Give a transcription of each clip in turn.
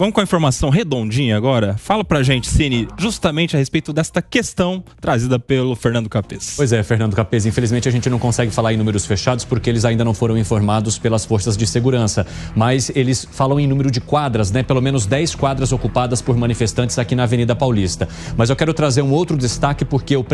Vamos com a informação redondinha agora? Fala pra gente, Cine, justamente a respeito desta questão trazida pelo Fernando Capês. Pois é, Fernando Capês, infelizmente a gente não consegue falar em números fechados porque eles ainda não foram informados pelas forças de segurança. Mas eles falam em número de quadras, né? Pelo menos 10 quadras ocupadas por manifestantes aqui na Avenida Paulista. Mas eu quero trazer um outro destaque porque o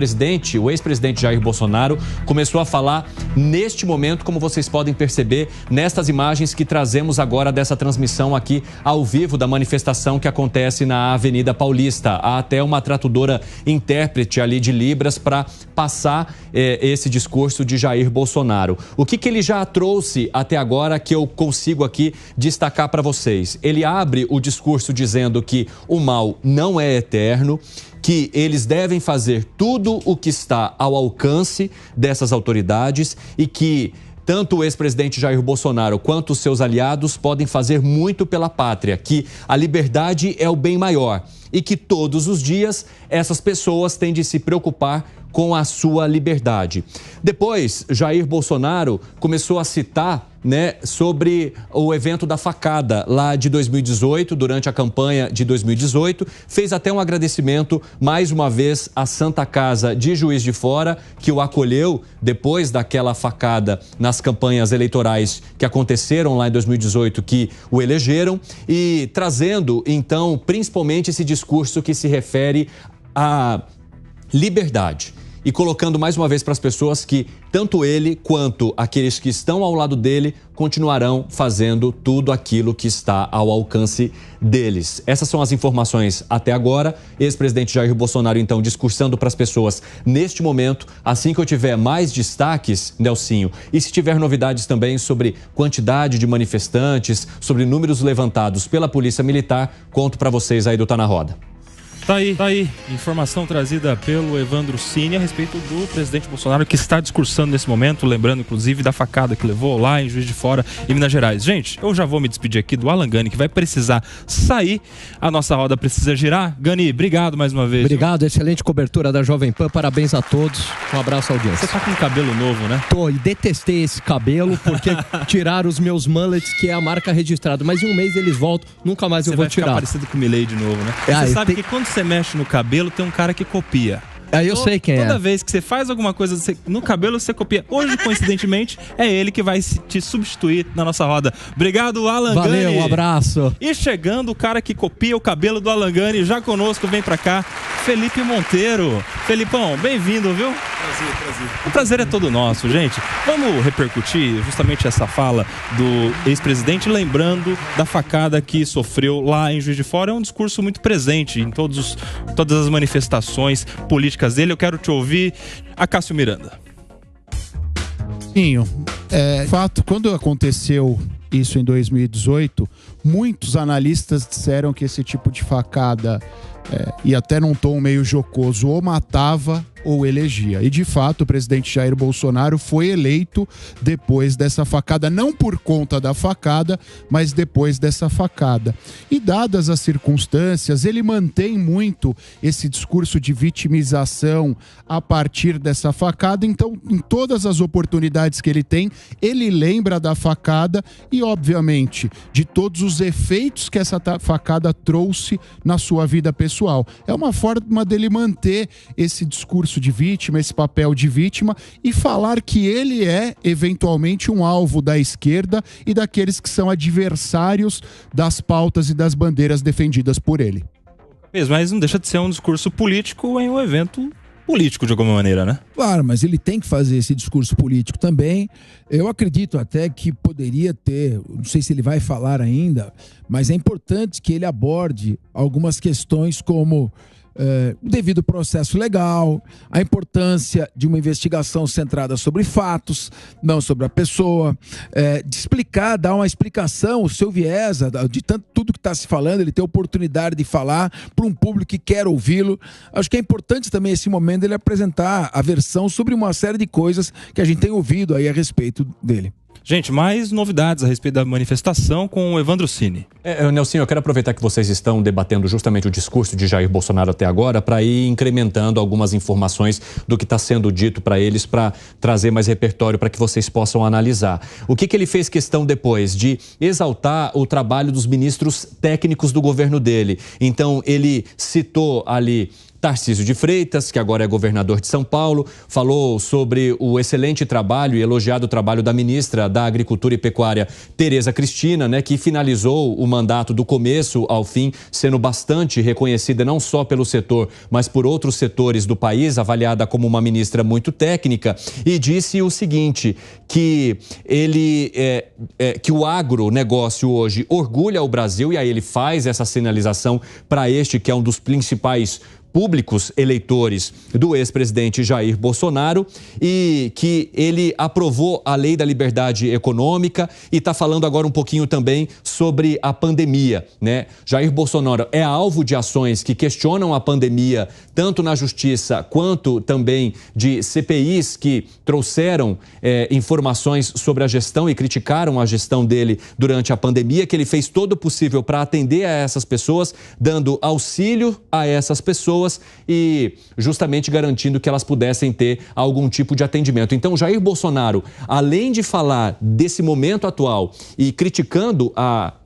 ex-presidente Jair Bolsonaro começou a falar neste momento, como vocês podem perceber, nestas imagens que trazemos agora dessa transmissão aqui ao vivo da manifestação que acontece na Avenida Paulista. Há até uma tradutora intérprete ali de Libras para passar esse discurso de Jair Bolsonaro. O que ele já trouxe até agora que eu consigo aqui destacar para vocês? Ele abre o discurso dizendo que o mal não é eterno, que eles devem fazer tudo o que está ao alcance dessas autoridades e que tanto o ex-presidente Jair Bolsonaro quanto os seus aliados podem fazer muito pela pátria, que a liberdade é o bem maior e que todos os dias essas pessoas têm de se preocupar com a sua liberdade. Depois, Jair Bolsonaro começou a citar, sobre o evento da facada lá de 2018, durante a campanha de 2018, fez até um agradecimento mais uma vez à Santa Casa de Juiz de Fora, que o acolheu depois daquela facada nas campanhas eleitorais que aconteceram lá em 2018, que o elegeram, e trazendo então principalmente esse discurso que se refere à liberdade. E colocando mais uma vez para as pessoas que tanto ele quanto aqueles que estão ao lado dele continuarão fazendo tudo aquilo que está ao alcance deles. Essas são as informações até agora. Ex-presidente Jair Bolsonaro, então, discursando para as pessoas neste momento. Assim que eu tiver mais destaques, Nelsinho, e se tiver novidades também sobre quantidade de manifestantes, sobre números levantados pela Polícia Militar, conto para vocês aí do Tá na Roda. Tá aí, informação trazida pelo Evandro Cine a respeito do presidente Bolsonaro, que está discursando nesse momento, lembrando inclusive da facada que levou lá em Juiz de Fora, em Minas Gerais. Gente, eu já vou me despedir aqui do Alan Gani, que vai precisar sair, a nossa roda precisa girar. Gani, obrigado mais uma vez. Obrigado, excelente cobertura da Jovem Pan, parabéns a todos, um abraço à audiência. Você tá com um cabelo novo, né? Tô, e detestei esse cabelo, porque tiraram os meus mullets, que é a marca registrada, mas em um mês eles voltam, nunca mais eu vou tirar. Você vai ficar parecido com o Milei de novo, né? Você sabe que quando você mexe no cabelo, tem um cara que copia. Eu sei quem é. Toda vez que você faz alguma coisa no cabelo, você copia. Hoje, coincidentemente, é ele que vai te substituir na nossa roda. Obrigado, Alan Gani. Valeu, um abraço. E chegando o cara que copia o cabelo do Alan Gani, já conosco, vem pra cá, Felipe Monteiro. Felipão, bem-vindo, viu? Prazer. O prazer é todo nosso, gente. Vamos repercutir justamente essa fala do ex-presidente, lembrando da facada que sofreu lá em Juiz de Fora. É um discurso muito presente em todas as manifestações políticas dele. Eu quero te ouvir, Acácio Miranda. Sim, fato, quando aconteceu isso em 2018, muitos analistas disseram que esse tipo de facada, e até num tom meio jocoso, ou matava ou elegia. E de fato o presidente Jair Bolsonaro foi eleito depois dessa facada, não por conta da facada, mas depois dessa facada. E dadas as circunstâncias, ele mantém muito esse discurso de vitimização a partir dessa facada. Então, em todas as oportunidades que ele tem, ele lembra da facada e, obviamente, de todos os efeitos que essa facada trouxe na sua vida pessoal. É uma forma dele manter esse discurso de vítima, esse papel de vítima, e falar que ele é eventualmente um alvo da esquerda e daqueles que são adversários das pautas e das bandeiras defendidas por ele. Mas não deixa de ser um discurso político em um evento político de alguma maneira, né? Claro, mas ele tem que fazer esse discurso político também. Eu acredito até que poderia ter, não sei se ele vai falar ainda, mas é importante que ele aborde algumas questões como o devido processo legal, a importância de uma investigação centrada sobre fatos, não sobre a pessoa, de explicar, dar uma explicação, o seu viés, de tudo que está se falando, ele ter oportunidade de falar para um público que quer ouvi-lo. Acho que é importante também esse momento ele apresentar a versão sobre uma série de coisas que a gente tem ouvido aí a respeito dele. Gente, mais novidades a respeito da manifestação com o Evandro Cini. Nelsinho, eu quero aproveitar que vocês estão debatendo justamente o discurso de Jair Bolsonaro até agora para ir incrementando algumas informações do que está sendo dito para eles, para trazer mais repertório para que vocês possam analisar. O que ele fez questão depois? De exaltar o trabalho dos ministros técnicos do governo dele. Então, ele citou ali Tarcísio de Freitas, que agora é governador de São Paulo, falou sobre o excelente trabalho e elogiado trabalho da ministra da Agricultura e Pecuária, Tereza Cristina, né, que finalizou o mandato do começo ao fim, sendo bastante reconhecida não só pelo setor, mas por outros setores do país, avaliada como uma ministra muito técnica, e disse o seguinte, que que o agronegócio hoje orgulha o Brasil, e aí ele faz essa sinalização para este que é um dos principais públicos eleitores do ex-presidente Jair Bolsonaro, e que ele aprovou a Lei da Liberdade Econômica e está falando agora um pouquinho também sobre a pandemia, né? Jair Bolsonaro é alvo de ações que questionam a pandemia, tanto na justiça quanto também de CPIs que trouxeram informações sobre a gestão e criticaram a gestão dele durante a pandemia, que ele fez todo o possível para atender a essas pessoas, dando auxílio a essas pessoas e justamente garantindo que elas pudessem ter algum tipo de atendimento. Então, Jair Bolsonaro, além de falar desse momento atual e criticando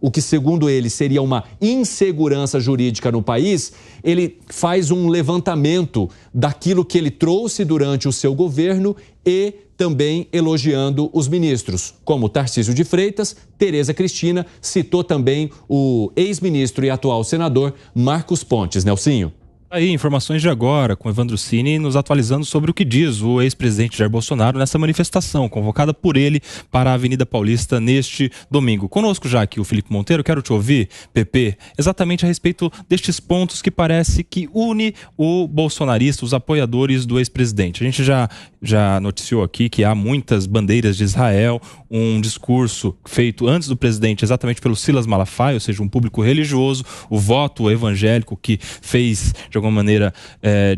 o que, segundo ele, seria uma insegurança jurídica no país, ele faz um levantamento daquilo que ele trouxe durante o seu governo e também elogiando os ministros, como Tarcísio de Freitas, Tereza Cristina, citou também o ex-ministro e atual senador Marcos Pontes. Nelsinho. Aí, informações de agora, com Evandro Cini nos atualizando sobre o que diz o ex-presidente Jair Bolsonaro nessa manifestação convocada por ele para a Avenida Paulista neste domingo. Conosco já aqui o Felipe Monteiro, quero te ouvir, Pepe, exatamente a respeito destes pontos que parece que une o bolsonarista, os apoiadores do ex-presidente. A gente já noticiou aqui que há muitas bandeiras de Israel, um discurso feito antes do presidente exatamente pelo Silas Malafaia, ou seja, um público religioso, o voto evangélico que fez de alguma maneira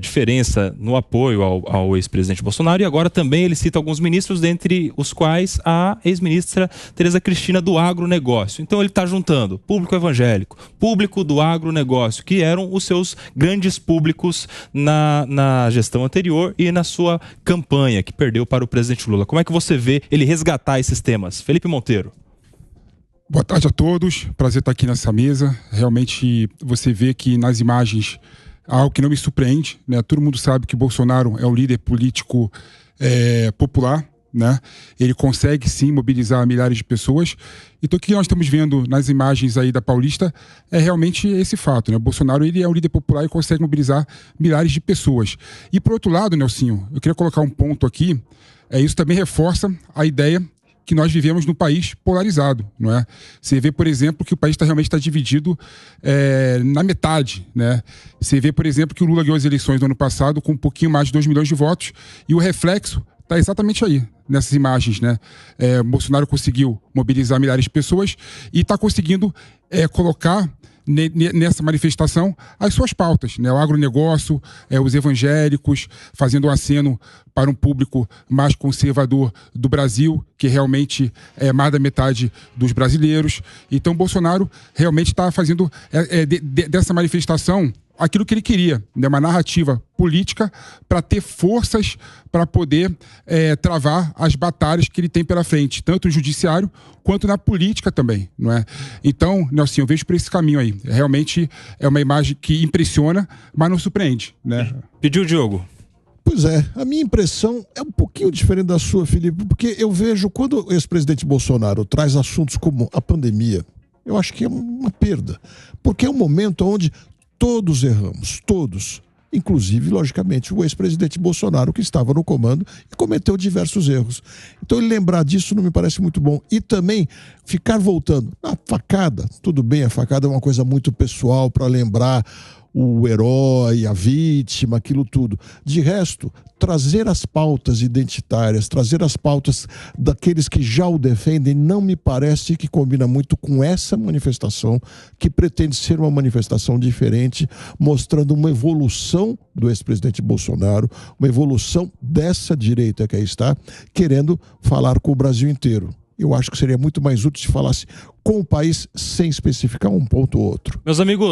diferença no apoio ao ex-presidente Bolsonaro, e agora também ele cita alguns ministros, dentre os quais a ex-ministra Tereza Cristina do agronegócio. Então ele está juntando público evangélico, público do agronegócio, que eram os seus grandes públicos na gestão anterior e na sua campanha, que perdeu para o presidente Lula. Como é que você vê ele resgatar esses temas? Felipe Monteiro. Boa tarde a todos, prazer estar aqui nessa mesa. Realmente você vê que nas imagens algo que não me surpreende, né? Todo mundo sabe que Bolsonaro é um líder político popular, né? Ele consegue sim mobilizar milhares de pessoas. Então o que nós estamos vendo nas imagens aí da Paulista é realmente esse fato, né? Bolsonaro, ele é um líder popular e consegue mobilizar milhares de pessoas. E por outro lado, Nelsinho, eu queria colocar um ponto aqui, isso também reforça a ideia que nós vivemos num país polarizado, não é? Você vê, por exemplo, que o país realmente está dividido na metade, né? Você vê, por exemplo, que o Lula ganhou as eleições no ano passado com um pouquinho mais de 2 milhões de votos, e o reflexo está exatamente aí, nessas imagens, né? Bolsonaro conseguiu mobilizar milhares de pessoas e está conseguindo colocar nessa manifestação as suas pautas, né? O agronegócio, os evangélicos, fazendo um aceno para um público mais conservador do Brasil, que realmente é mais da metade dos brasileiros. Então Bolsonaro realmente está fazendo dessa manifestação aquilo que ele queria, né? Uma narrativa política para ter forças para poder travar as batalhas que ele tem pela frente, tanto no judiciário quanto na política também, não é? Então, Nelson, eu vejo por esse caminho aí. Realmente é uma imagem que impressiona, mas não surpreende, né? Pediu o Diogo. Pois é, a minha impressão é um pouquinho diferente da sua, Felipe, porque eu vejo quando o ex-presidente Bolsonaro traz assuntos como a pandemia, eu acho que é uma perda, porque é um momento onde todos erramos, todos. Inclusive, logicamente, o ex-presidente Bolsonaro, que estava no comando e cometeu diversos erros. Então, ele lembrar disso não me parece muito bom. E também ficar voltando. A facada, tudo bem, a facada é uma coisa muito pessoal para lembrar o herói, a vítima, aquilo tudo. De resto, trazer as pautas identitárias, trazer as pautas daqueles que já o defendem, não me parece que combina muito com essa manifestação, que pretende ser uma manifestação diferente, mostrando uma evolução do ex-presidente Bolsonaro, uma evolução dessa direita que aí está, querendo falar com o Brasil inteiro. eu acho que seria muito mais útil se falasse com o país sem especificar um ponto ou outro. Meus amigos,